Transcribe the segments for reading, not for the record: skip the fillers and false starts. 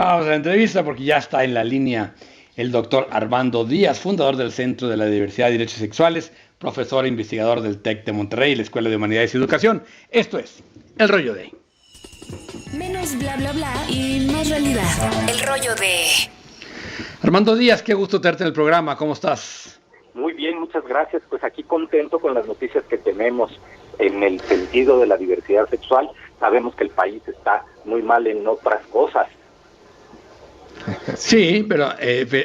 Vamos a la entrevista porque ya está en la línea el doctor Armando Díaz, fundador del Centro de la Diversidad y Derechos Sexuales, profesor e investigador del TEC de Monterrey y la Escuela de Humanidades y Educación. Esto es El Rollo de... Menos bla bla bla y más realidad. El rollo de... Armando Díaz, qué gusto tenerte en el programa. ¿Cómo estás? Muy bien, muchas gracias. Pues aquí contento con las noticias que tenemos en el sentido de la diversidad sexual. Sabemos que el país está muy mal en otras cosas. Sí, pero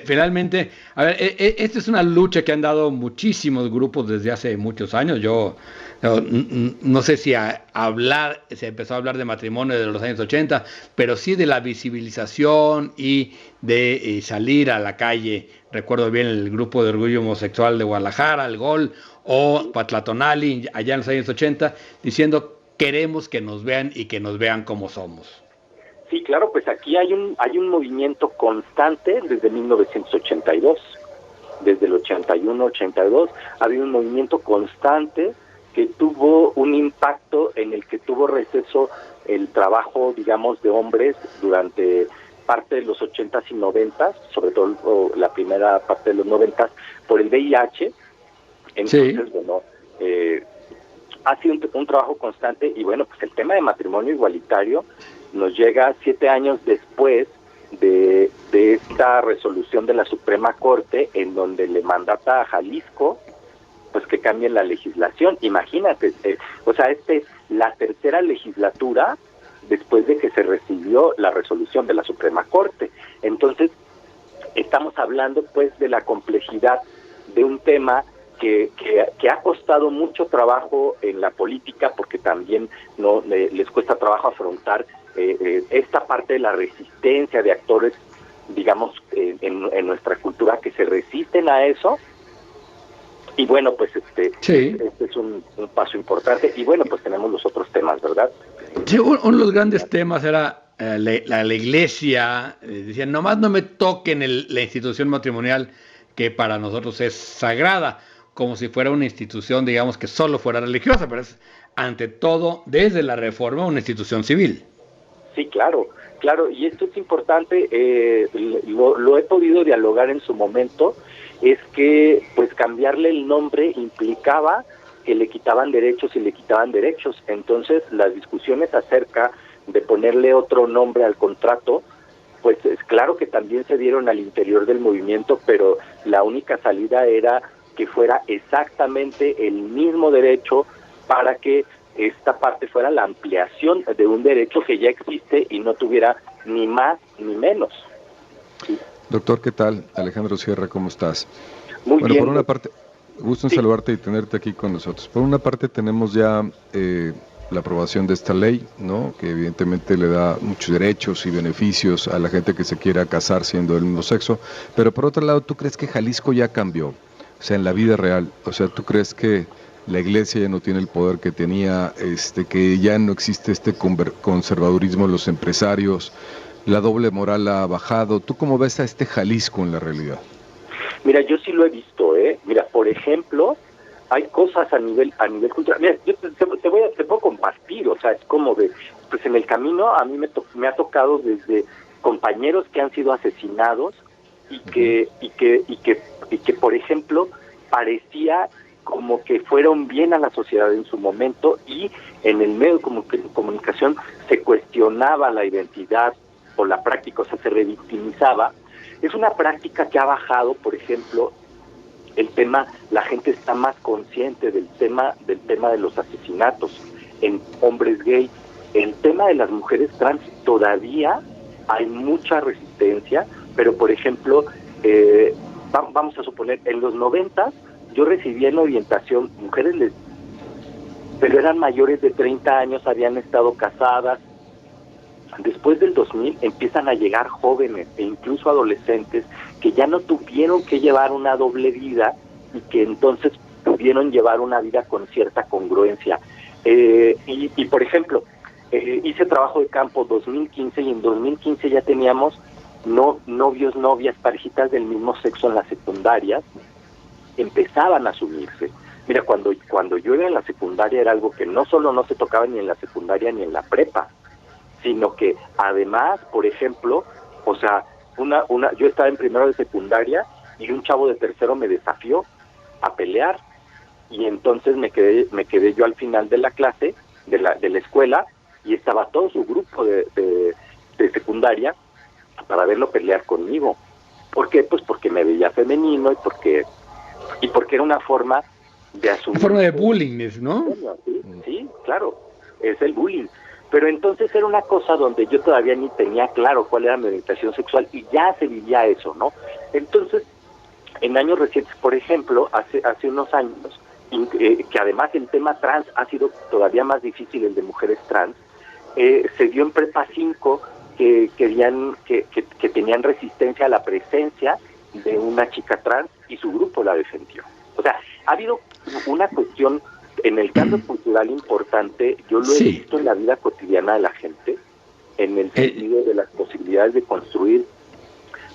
finalmente, a ver, esta es una lucha que han dado muchísimos grupos desde hace muchos años. Yo no sé si se empezó a hablar de matrimonio de los años 80, pero sí de la visibilización y de salir a la calle. Recuerdo bien el grupo de orgullo homosexual de Guadalajara, el GOL, o Patlatonali, allá en los años 80, diciendo queremos que nos vean y que nos vean como somos. Sí, claro, pues aquí hay un movimiento constante desde 1982, desde el 81-82, ha habido un movimiento constante que tuvo un impacto en el que tuvo receso el trabajo, digamos, de hombres durante parte de los 80s y 90s, sobre todo la primera parte de los 90s, por el VIH. Entonces, sí. Bueno, ha sido un trabajo constante y bueno, pues el tema de matrimonio igualitario nos llega 7 años después de esta resolución de la Suprema Corte en donde le mandata a Jalisco pues que cambien la legislación. Imagínate, la tercera legislatura después de que se recibió la resolución de la Suprema Corte. Entonces, estamos hablando pues de la complejidad de un tema que ha costado mucho trabajo en la política porque también no les cuesta trabajo afrontar esta parte de la resistencia de actores, digamos, en nuestra cultura que se resisten a eso. Y bueno, pues este es un paso importante. Y bueno, pues tenemos los otros temas, ¿verdad? Sí, uno de los grandes temas era la iglesia. Decían, nomás no me toquen la institución matrimonial que para nosotros es sagrada, como si fuera una institución, digamos, que solo fuera religiosa, pero es ante todo, desde la Reforma, una institución civil. Sí, claro, y esto es importante, lo he podido dialogar en su momento, es que pues cambiarle el nombre implicaba que le quitaban derechos, entonces las discusiones acerca de ponerle otro nombre al contrato, pues es claro que también se dieron al interior del movimiento, pero la única salida era que fuera exactamente el mismo derecho para que esta parte fuera la ampliación de un derecho que ya existe y no tuviera ni más ni menos. Sí. Doctor, ¿qué tal? Alejandro Sierra, ¿cómo estás? Muy bien. Por una parte, gusto en saludarte y tenerte aquí con nosotros. Por una parte tenemos ya la aprobación de esta ley, ¿no? Que evidentemente le da muchos derechos y beneficios a la gente que se quiera casar siendo del mismo sexo, pero por otro lado, ¿tú crees que Jalisco ya cambió? O sea, en la vida real, o sea, ¿tú crees que la iglesia ya no tiene el poder que tenía, que ya no existe este conservadurismo de los empresarios, la doble moral ha bajado? ¿Tú cómo ves a este Jalisco en la realidad? Mira, yo sí lo he visto, Mira, por ejemplo, hay cosas a nivel cultural. Mira, yo te puedo compartir, o sea, es como de, pues en el camino a mí me ha tocado desde compañeros que han sido asesinados y que por ejemplo parecía como que fueron bien a la sociedad en su momento y en el medio de comunicación se cuestionaba la identidad o la práctica, o sea, se revictimizaba. Es una práctica que ha bajado, por ejemplo, el tema, la gente está más consciente del tema de los asesinatos en hombres gay. El tema de las mujeres trans todavía hay mucha resistencia, pero por ejemplo, vamos a suponer, en los 90 yo recibía en orientación mujeres pero eran mayores de 30 años, habían estado casadas. Después del 2000 empiezan a llegar jóvenes e incluso adolescentes que ya no tuvieron que llevar una doble vida y que entonces pudieron llevar una vida con cierta congruencia. Y por ejemplo, hice trabajo de campo 2015 y en 2015 ya teníamos novios, novias, parejitas del mismo sexo en las secundarias, empezaban a asumirse. Mira, cuando yo era en la secundaria era algo que no solo no se tocaba ni en la secundaria ni en la prepa, sino que además, por ejemplo, O sea, yo estaba en primero de secundaria y un chavo de tercero me desafió a pelear, y entonces me quedé yo al final de la clase, de la escuela, y estaba todo su grupo de secundaria para verlo pelear conmigo. ¿Por qué? Pues porque me veía femenino y porque era una forma de asumir. Una forma de bullying, ¿no? Sí, claro, es el bullying. Pero entonces era una cosa donde yo todavía ni tenía claro cuál era mi orientación sexual y ya se vivía eso, ¿no? Entonces, en años recientes, por ejemplo, hace unos años, que además el tema trans ha sido todavía más difícil, el de mujeres trans, se dio en Prepa 5 que tenían resistencia a la presencia de una chica trans y su grupo la defendió. O sea, ha habido una cuestión en el caso cultural importante. Yo lo he visto en la vida cotidiana de la gente, en el sentido de las posibilidades de construir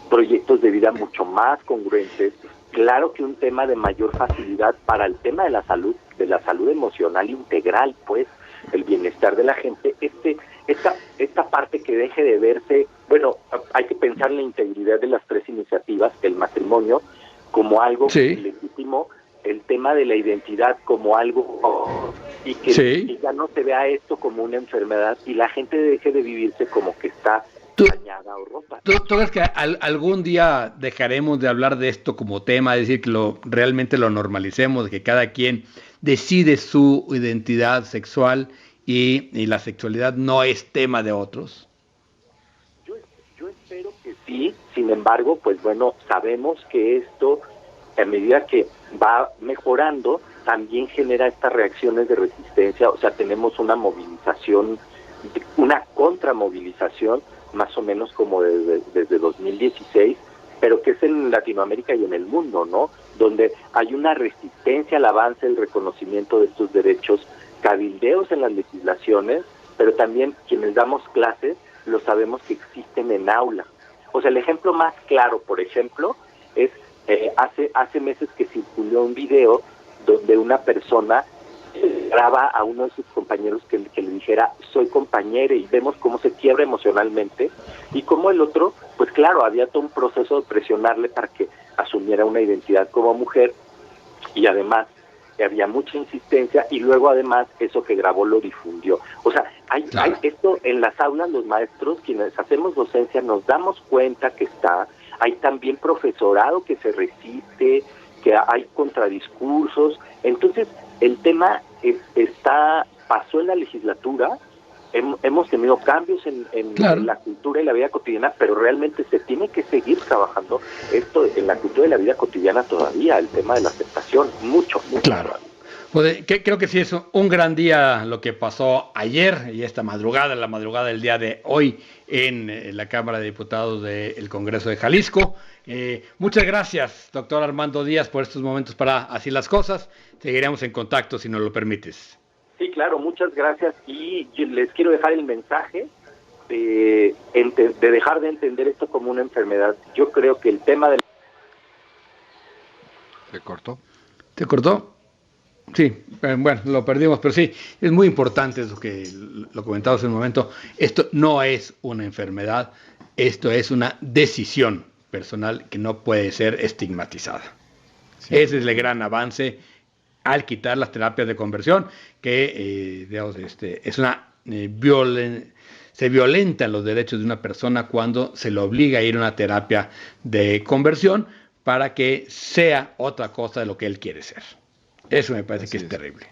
proyectos de vida mucho más congruentes. Claro que un tema de mayor facilidad para el tema de la salud emocional integral, pues, el bienestar de la gente, esta parte que deje de verse, bueno, hay que pensar en la integridad de las tres iniciativas, el matrimonio como algo legítimo, el tema de la identidad como algo, y que ya no se vea esto como una enfermedad y la gente deje de vivirse como que está dañada o rota. ¿Tú crees que algún día dejaremos de hablar de esto como tema, es decir, que realmente lo normalicemos, que cada quien decide su identidad sexual y la sexualidad no es tema de otros? Yo espero que sí. Sin embargo, pues bueno, sabemos que esto, a medida que va mejorando, también genera estas reacciones de resistencia. O sea, tenemos una movilización, una contramovilización, más o menos como desde 2016, pero que es en Latinoamérica y en el mundo, ¿no? Donde hay una resistencia al avance, el reconocimiento de estos derechos, cabildeos en las legislaciones, pero también quienes damos clases lo sabemos que existen en aula. O sea, el ejemplo más claro, por ejemplo, es hace meses que circuló un video donde una persona graba a uno de sus compañeros que le dijera soy compañera, y vemos cómo se quiebra emocionalmente y cómo el otro, pues claro, había todo un proceso de presionarle para que asumiera una identidad como mujer, y además había mucha insistencia, y luego además eso que grabó lo difundió. O sea, hay esto en las aulas, los maestros, quienes hacemos docencia, nos damos cuenta que hay también profesorado que se resiste, que hay contradiscursos. Entonces, el tema pasó en la legislatura, hemos tenido cambios en la cultura y la vida cotidiana, pero realmente se tiene que seguir trabajando esto en la cultura y la vida cotidiana todavía, el tema de la aceptación, mucho. Claro. Pues, creo que sí es un gran día lo que pasó ayer y esta madrugada, la madrugada del día de hoy en la Cámara de Diputados del Congreso de Jalisco. Muchas gracias, doctor Armando Díaz, por estos momentos para Así las Cosas. Seguiremos en contacto si nos lo permites. Sí, claro, muchas gracias, y yo les quiero dejar el mensaje de dejar de entender esto como una enfermedad. Yo creo que el tema del... ¿Te cortó? ¿Te cortó? Sí, bueno, lo perdimos, pero sí, es muy importante eso que lo comentamos en un momento. Esto no es una enfermedad, esto es una decisión personal que no puede ser estigmatizada. Sí. Ese es el gran avance al quitar las terapias de conversión, que digamos, es una se violentan los derechos de una persona cuando se le obliga a ir a una terapia de conversión para que sea otra cosa de lo que él quiere ser. Eso me parece que es terrible.